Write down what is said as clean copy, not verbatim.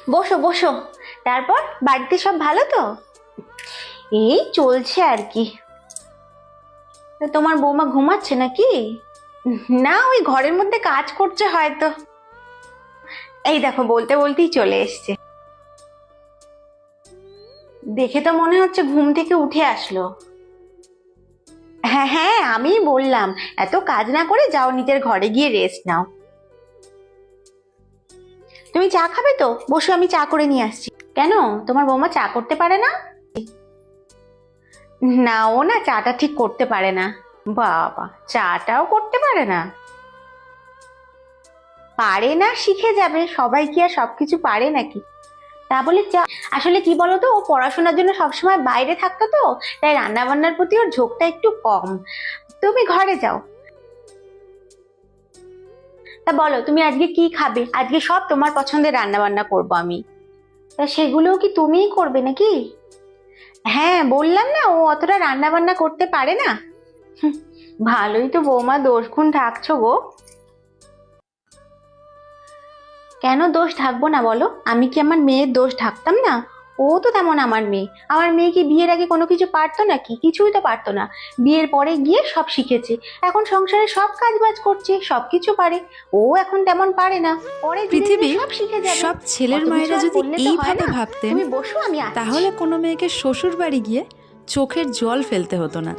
বসো বসো। তারপর বাড়িতে সব ভালো তো? এই চলছে আর কি। তা তোমার বৌমা ঘুমাচ্ছে নাকি? না, ওই ঘরের মধ্যে কাজ করছে হয়তো। এই দেখো, বলতে বলতেই চলে এসছে। দেখে তো মনে হচ্ছে ঘুম থেকে উঠে আসলো। হ্যাঁ হ্যাঁ, আমি বললাম এত কাজ না করে যাও, নিজের ঘরে গিয়ে রেস্ট নাও। তুমি চা খাবে তো? বসো, আমি চা করে নিয়ে আসছি। কেন, তোমার বৌমা চা করতে পারে না? না, ও না চাটা ঠিক করতে পারে না। বাবা, চাটাও করতে পারে না? পারে না, শিখে যাবে। সবাই কি আর সবকিছু পারে নাকি? তা বলে চা। আসলে কি বলতো, ও পড়াশোনার জন্য সবসময় বাইরে থাকতো তো, তাই রান্না বান্নার প্রতি ওর ঝোঁকটা একটু কম। তুমি ঘরে যাও। তা বলো, তুমি আজকে কি খাবে? আজকে সব তোমার পছন্দের রান্না বান্না করবো আমি। তা সেগুলোও কি তুমিই করবে নাকি? হ্যাঁ, বললাম না ও অতটা রান্না বান্না করতে পারে না। হুঁ, ভালোই তো বৌমা দোষ গুণ ঢাকছো গো। কেন দোষ ঢাকবো না বলো? আমি কি আমার মেয়ের দোষ ঢাকতাম না? ও তো তেমন আমার মেয়ে। আমার মেয়ে কি বিয়ের আগে কোনো কিছু পারতো নাকি? কিছুই তো পারতো না। বিয়ের পরে গিয়ে সব শিখেছে। এখন সংসারে সব কাজ বাজ করছে, সবকিছু পারে। ও এখন তেমন পারে না। পরে ধীরে ধীরে পৃথিবীর সব শিখে যাবে। সব ছেলের অত কিছু মায়েরা আর যদি বললে তো হয় এইভাবে না। ভাবতেন তুমি বসো, আমি আসছি। তাহলে কোনো মেয়েকে শ্বশুর বাড়ি গিয়ে চোখের জল ফেলতে হতো না।